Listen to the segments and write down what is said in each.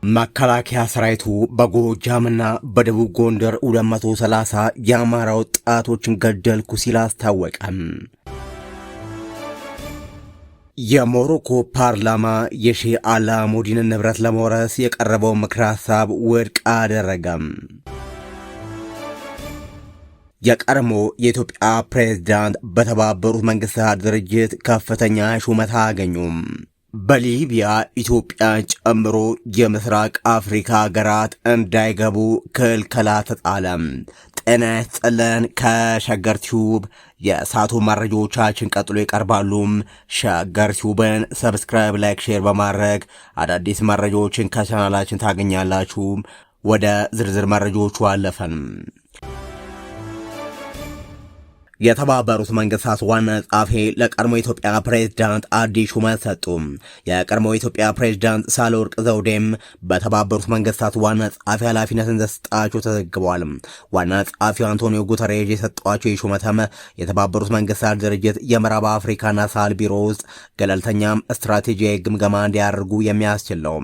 መከላከያ ሰራዊቱ በጎጃምና በደቡብ ጎንደር 230 የአማራ ወጣቶችን ገደልኩ ሲል አስታወቀም። የሞሮኮ ፓርላማ የሼህ አላሙዲንን ንብረት ለመውረስ የቀረበው ምክረ ሐሳብ ውድቅ አደረገም። የቀድሞ የኢትዮጵያ ፕሬዝዳንት በተባበሩት መንግስታት ድርጅት ከፍተኛ ሹመት አገኙም። በሊቢያ ኢትዮጵያን ጨምሮ የምስራቅ አፍሪካ ሀገራት እንዳይገቡ ክልከላ ተጣለም። ጤና ይስጥልን። ከሸገር ቲዩብ የሳቱ መረጃዎቻችን ቀጥሎ ይቀርባሉ። ሸገር ቲዩብን ሰብስክራይብ፣ ላይክ፣ ሼር በማድረግ አዳዲስ መረጃዎችን ከቻናላችን ታገኛላችሁ። ወደ ዝርዝር መረጃዎቹ አለፈን። የተባበሩት መንግስታት ዋና ጸሐፊ ለቀድሞ ኢትዮጵያ ፕሬዝዳንት አዲስ ሹመት ሰጡ። የቀድሞ ኢትዮጵያ ፕሬዝዳንት ሳህለወርቅ ዘውዴም በተባበሩት መንግስታት ዋና ጸሐፊ ኃላፊነትን እንደሰጣቸው ተዘግቧል። ዋና ጸሐፊው አንቶኒዮ ጉተሬዥ የሰጧቸው የሹመትም የተባበሩት መንግስታት ድርጅት የምዕራብ አፍሪካና ሳህል ቢሮ ውስጥ ገለልተኛም ስትራቴጂያዊ ግምገማ እንዲያደርጉ የሚያስችል ነው።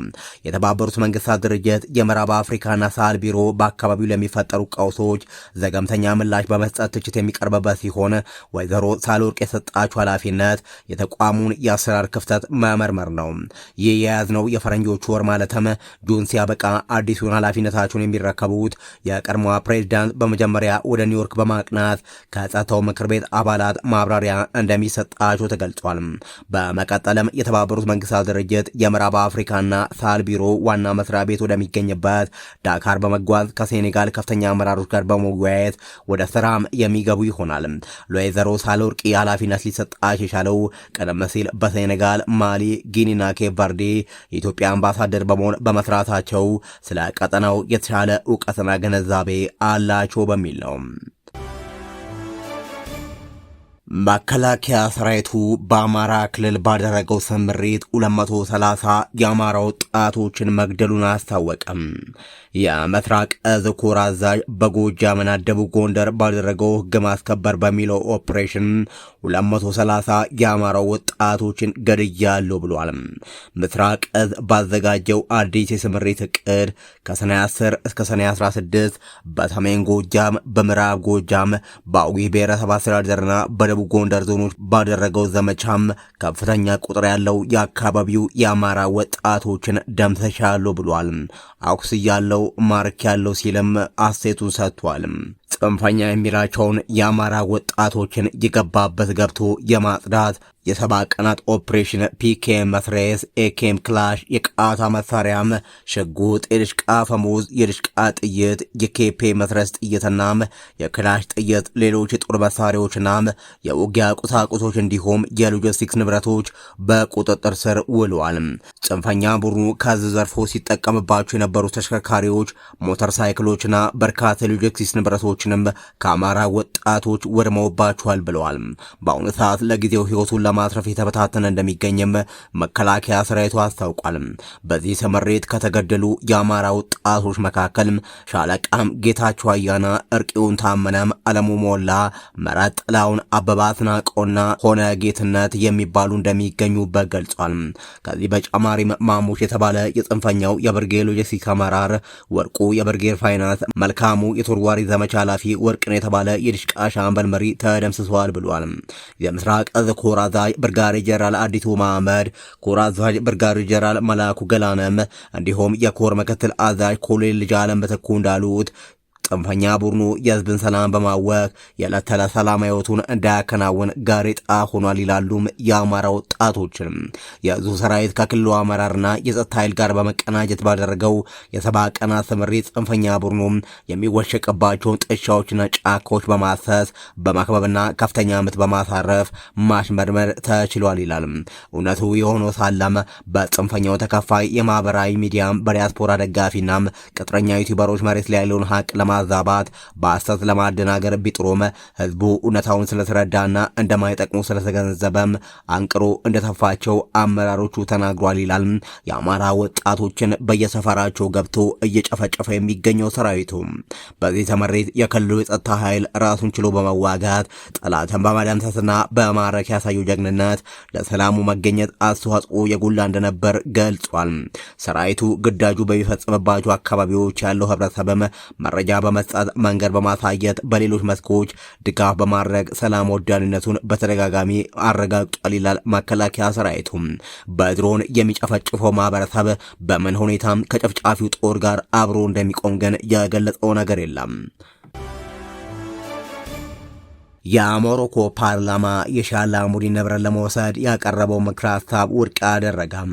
የተባበሩት መንግስታት ድርጅት የምዕራብ አፍሪካና ሳህል ቢሮ በአካባቢው ለሚፈጠሩ ቀውሶች ዘገምተኛ ምላሽ በመስጠት ትችት የሚቀርብበት ሲሆን ወይዘሮ ሳህለወርቅ የሰጣቸው ኃላፊነት የተቋሙን የአሰራር ክፍተት መመርመር ነው። ይህ የያዝነው የፈረንጆቹ ወር ማለትም ጁን ሲያበቃ አዲሱን ኃላፊነታቸውን የሚረከቡት የቀድሞዋ ፕሬዝዳንት በመጀመሪያ ወደ ኒውዮርክ በማቅናት ከጸጥታው ምክር ቤት አባላት ማብራሪያ እንደሚሰጣቸው ተገልጿል። በመቀጠልም የተባበሩት መንግስታት ድርጅት የምዕራብ አፍሪካና ሳህል ቢሮ ዋና መስሪያ ቤት ወደሚገኝበት ዳካር በመጓዝ ከሴኔጋል ከፍተኛ አመራሮች ጋር በመወያየት ወደ ስራም የሚገቡ ይሆናል። ለወይዘሮ ሳህለወርቅ ኃላፊነት ሊሰጣች የቻለው ቀደም ሲል በሴኔጋል፣ ማሊ፣ ጊኒና ኬፕ ቨርዴ የኢትዮጵያ አምባሳደር በመሆን በመስራታቸው ስለ ቀጠናው የተሻለ እውቀትና ግንዛቤ አላቸው በሚል ነው። መከላከያ ሰራዊቱ በአማራ ክልል ባደረገው ስምሪት 230 የአማራ ወጣቶችን መግደሉን አስታወቀም። የምስራቅ እዝ ኮር አዛዥ በጎጃምና ደቡብ ጎንደር ባደረገው ሕግ ማስከበር በሚለው ኦፕሬሽን 230 የአማራ ወጣቶችን ገድያለሁ ብሏል። ምስራቅ እዝ ባዘጋጀው አዲስ የስምሪት እቅድ ከሰኔ 10 እስከ ሰኔ 16 በሰሜን ጎጃም፣ በምዕራብ ጎጃም፣ በአዊ ብሔረሰብ አስተዳደርና በደቡብ ጎንደር ዞኖች ባደረገው ዘመቻም ከፍተኛ ቁጥር ያለው የአካባቢው የአማራ ወጣቶችን ደምስሻለሁ ብሏል። አኩስያለሁ፣ ማርኬያለሁ ሲልም አስተያየቱን ሰጥቷል። ጽንፈኛ የሚላቸውን የአማራ ወጣቶችን የገባበት ገብቶ የማጽዳት የ7 ቀናት ኦፕሬሽን ፒኬም መስሬስ፣ ኤኬም ክላሽ፣ የቃታ መሳሪያም፣ ሽጉጥ፣ የድሽቃ ፈሙዝ፣ የድሽቃ ጥይት፣ የኬፔ መስረስ ጥይትና የክላሽ ጥይት፣ ሌሎች የጦር መሳሪያዎችና የውጊያ ቁሳቁሶች እንዲሁም የሎጂስቲክስ ንብረቶች በቁጥጥር ስር ውለዋል። ጽንፈኛ ቡድኑ ከዚህ ዘርፎ ሲጠቀምባቸው የነበሩ ተሽከርካሪዎች፣ ሞተር ሳይክሎችና በርካታ ሎጂስቲክስ ንብረቶችንም ከአማራ ወጣቶች ወድመውባቸዋል ብለዋል። በአሁኑ ሰዓት ለጊዜው ህይወቱን ለማትረፍ የተበታተነ እንደሚገኝም መከላከያ ሰራዊቱ አስታውቋል። በዚህ ስምሪት ከተገደሉ የአማራ ወጣቶች መካከል ሻለቃም ጌታቸው አያና፣ እርቂውን ታመነም፣ አለሙ ሞላ፣ መረጥ ጥላውን፣ አበባ አስናቀውና ሆነ ጌትነት የሚባሉ እንደሚገኙበት ገልጿል። ከዚህ በተጨማሪም ማሙሽ የተባለ የጽንፈኛው የብርጌድ ሎጂስቲክስ አመራር፣ ወርቁ የብርጌድ ፋይናንስ፣ መልካሙ የተወርዋሪ ዘመቻ ኃላፊ፣ ወርቅን የተባለ የድሽቃ ሻምበል መሪ ተደምስሰዋል ብሏል። የምስራቅ እዝ ኮር አዛዥ ብርጋዴር ጀነራል አዲቱ መሐመድ፣ ኮር አዛዥ ብርጋዴር ጀነራል መላኩ ገላነም እንዲሁም የኮር ምክትል አዛዥ ኮሎኔል ልጅ አለም በተኩ እንዳሉት ጽንፈኛ ቡድኑ የህዝብን ሰላም በማወክ የዕለት ተዕለት ሰላማዊ ህይወቱን እንዳያከናውን ጋሬጣ ሆኗል ይላሉም የአማራ ወጣቶችን። የእዙ ሰራዊት ከክልሉ አመራርና የጸጥታ ኃይል ጋር በመቀናጀት ባደረገው የ7 ቀናት ስምሪት ጽንፈኛ ቡድኑ የሚወሸቅባቸውን ጥሻዎችና ጫካዎች በማሰስ በማክበብና ከፍተኛ ምት በማሳረፍ ማሽመድመድ ተችሏል ይላል። እውነቱ የሆነው ሳለም በጽንፈኛው ተከፋይ የማህበራዊ ሚዲያም በዲያስፖራ ደጋፊና ቅጥረኛ ዩቲዩበሮች መሬት ላይ ያለውን ሀቅ ለማዛባት በሐሰት ለማደናገር ቢጥሩም ህዝቡ እውነታውን ስለተረዳና እንደማይጠቅሙ ስለተገነዘበም አንቅሮ እንደተፋቸው አመራሮቹ ተናግሯል ይላል የአማራ ወጣቶችን በየሰፈራቸው ገብቶ እየጨፈጨፈ የሚገኘው ሰራዊቱ። በዚህ ተመሬት የክልሉ የጸጥታ ኃይል ራሱን ችሎ በመዋጋት ጠላትን በመደምሰስና በማረክ ያሳየው ጀግንነት ለሰላሙ መገኘት አስተዋጽኦ የጎላ እንደነበር ገልጿል። ሰራዊቱ ግዳጁ በሚፈጽምባቸው አካባቢዎች ያለው ህብረተሰብም መረጃ በመስጠት መንገድ በማሳየት በሌሎች መስኮች ድጋፍ በማድረግ ሰላም ወዳድነቱን በተደጋጋሚ አረጋግጧል ይላል መከላከያ ሰራዊቱ። በድሮን የሚጨፈጭፈው ማህበረሰብ በምን ሁኔታም ከጨፍጫፊው ጦር ጋር አብሮ እንደሚቆም ግን የገለጸው ነገር የለም። የሞሮኮ ፓርላማ የሼህ አላሙዲን ንብረት ለመውሰድ ያቀረበው ምክረ ሀሳብ ውድቅ አደረገም።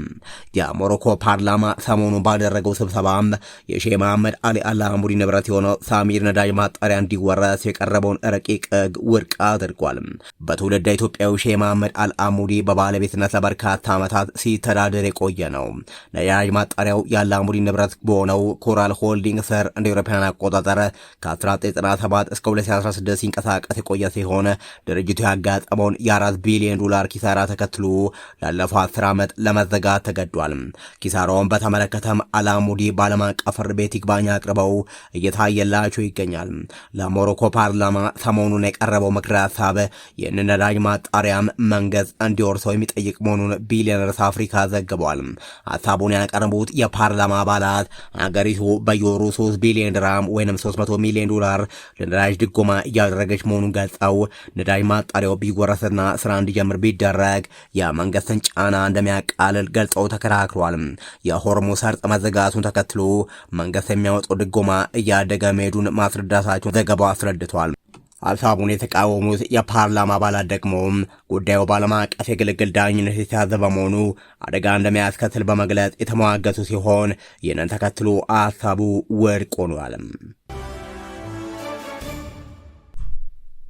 የሞሮኮ ፓርላማ ሰሞኑን ባደረገው ስብሰባም የሼህ መሐመድ አሊ አላሙዲን ንብረት የሆነው ሳሚር ነዳጅ ማጣሪያ እንዲወረስ የቀረበውን ረቂቅ ሕግ ውድቅ አድርጓል። በትውልደ ኢትዮጵያዊ ሼህ መሐመድ አልአሙዲ በባለቤትነት ለበርካታ ዓመታት ሲተዳደር የቆየ ነው። ነዳጅ ማጣሪያው የአላሙዲን ንብረት በሆነው ኮራል ሆልዲንግ ስር እንደ አውሮፓውያን አቆጣጠር ከ1997 እስከ 2016 ሲንቀሳቀስ የቆየ ሲሆን ድርጅቱ ያጋጠመውን የ4 ቢሊዮን ዶላር ኪሳራ ተከትሎ ላለፈው 10 ዓመት ለመዘጋት ተገዷል። ኪሳራውን በተመለከተም አላሙዲ በዓለም አቀፍ ፍርድ ቤት ይግባኝ አቅርበው እየታየላቸው ይገኛል። ለሞሮኮ ፓርላማ ሰሞኑን የቀረበው ምክረ ሀሳብ ይህንን ነዳጅ ማጣሪያም መንግስት እንዲወርሰው የሚጠይቅ መሆኑን ቢሊዮነርስ አፍሪካ ዘግቧል። ሀሳቡን ያቀረቡት የፓርላማ አባላት አገሪቱ በየወሩ 3 ቢሊዮን ድራም ወይም 300 ሚሊዮን ዶላር ለነዳጅ ድጎማ እያደረገች መሆኑን ገልጸው ነዳጅ ማጣሪያው ቢወረስና ስራ እንዲጀምር ቢደረግ የመንግስትን ጫና እንደሚያቃልል ገልጸው ተከራክሯል። የሆርሙዝ ሰርጥ መዘጋቱን ተከትሎ መንግስት የሚያወጣው ድጎማ እያደገ መሄዱን ማስረዳታቸውን ዘገባው አስረድቷል። ሀሳቡን የተቃወሙት የፓርላማ አባላት ደግሞ ጉዳዩ በዓለም አቀፍ የግልግል ዳኝነት የተያዘ በመሆኑ አደጋ እንደሚያስከትል በመግለጽ የተሟገቱ ሲሆን ይህንን ተከትሎ ሀሳቡ ውድቅ ሆኗል።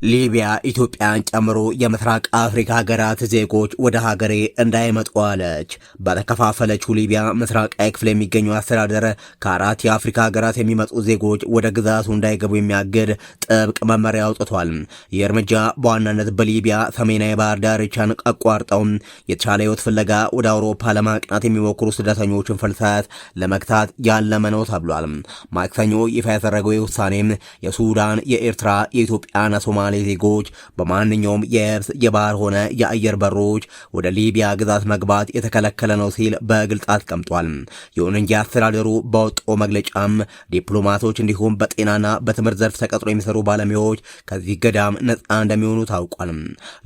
ሊቢያ ኢትዮጵያን ጨምሮ የምስራቅ አፍሪካ ሀገራት ዜጎች ወደ ሀገሬ እንዳይመጡ አለች። በተከፋፈለችው ሊቢያ ምስራቃዊ ክፍል የሚገኘው አስተዳደር ከ4 የአፍሪካ ሀገራት የሚመጡ ዜጎች ወደ ግዛቱ እንዳይገቡ የሚያግድ ጥብቅ መመሪያ አውጥቷል። ይህ እርምጃ በዋናነት በሊቢያ ሰሜናዊ ባህር ዳርቻን አቋርጠው የተሻለ ሕይወት ፍለጋ ወደ አውሮፓ ለማቅናት የሚሞክሩ ስደተኞችን ፍልሰት ለመግታት ያለመ ነው ተብሏል። ማክሰኞ ይፋ ያደረገው ውሳኔም የሱዳን፣ የኤርትራ፣ የኢትዮጵያና ሶማሌ ዜጎች በማንኛውም የየብስ የባህር ሆነ የአየር በሮች ወደ ሊቢያ ግዛት መግባት የተከለከለ ነው ሲል በግልጽ አስቀምጧል። ይሁን እንጂ አስተዳደሩ በወጣው መግለጫም ዲፕሎማቶች እንዲሁም በጤናና በትምህርት ዘርፍ ተቀጥሮ የሚሰሩ ባለሙያዎች ከዚህ ገዳም ነፃ እንደሚሆኑ ታውቋል።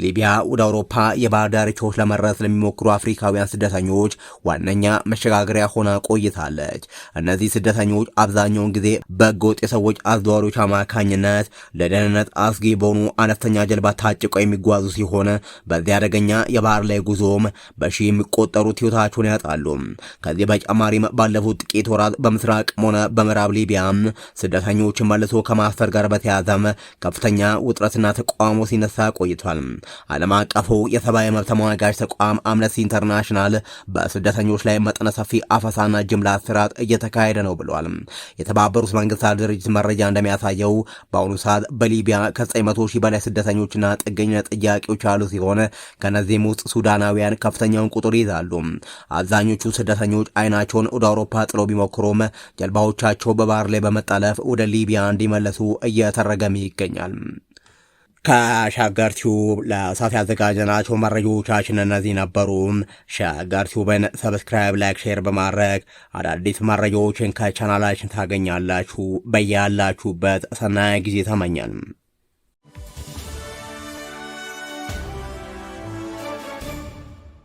ሊቢያ ወደ አውሮፓ የባህር ዳርቻዎች ለመድረስ ለሚሞክሩ አፍሪካውያን ስደተኞች ዋነኛ መሸጋገሪያ ሆና ቆይታለች። እነዚህ ስደተኞች አብዛኛውን ጊዜ በህገወጥ የሰዎች አዘዋዋሪዎች አማካኝነት ለደህንነት አስጊ በሆኑ አነስተኛ ጀልባ ታጭቀው የሚጓዙ ሲሆን በዚህ አደገኛ የባህር ላይ ጉዞም በሺ የሚቆጠሩት ህይወታቸውን ያጣሉ። ከዚህ በተጨማሪም ባለፉት ጥቂት ወራት በምስራቅም ሆነ በምዕራብ ሊቢያ ስደተኞችን መልሶ ከማስፈር ጋር በተያያዘም ከፍተኛ ውጥረትና ተቃውሞ ሲነሳ ቆይቷል። ዓለም አቀፉ የሰብአዊ መብት ተሟጋች ተቋም አምነስቲ ኢንተርናሽናል በስደተኞች ላይ መጠነ ሰፊ አፈሳና ጅምላ እስራት እየተካሄደ ነው ብሏል። የተባበሩት መንግስታት ድርጅት መረጃ እንደሚያሳየው በአሁኑ ሰዓት በሊቢያ ከ900 ሺህ በላይ ስደተኞችና ጥገኝነት ጥያቄዎች ያሉ ሲሆን ከነዚህም ውስጥ ሱዳናውያን ከፍተኛውን ቁጥር ይዛሉ። አብዛኞቹ ስደተኞች አይናቸውን ወደ አውሮፓ ጥለው ቢሞክሩም ጀልባዎቻቸው በባህር ላይ በመጠለፍ ወደ ሊቢያ እንዲመለሱ እየተረገመ ይገኛል። ከሸገር ቲዩብ ለሰዓቱ ያዘጋጀናቸው መረጃዎቻችን እነዚህ ነበሩ። ሸገር ቲዩብን ሰብስክራይብ፣ ላይክ፣ ሼር በማድረግ አዳዲስ መረጃዎችን ከቻናላችን ታገኛላችሁ። በያላችሁበት ሰናይ ጊዜ ተመኛል።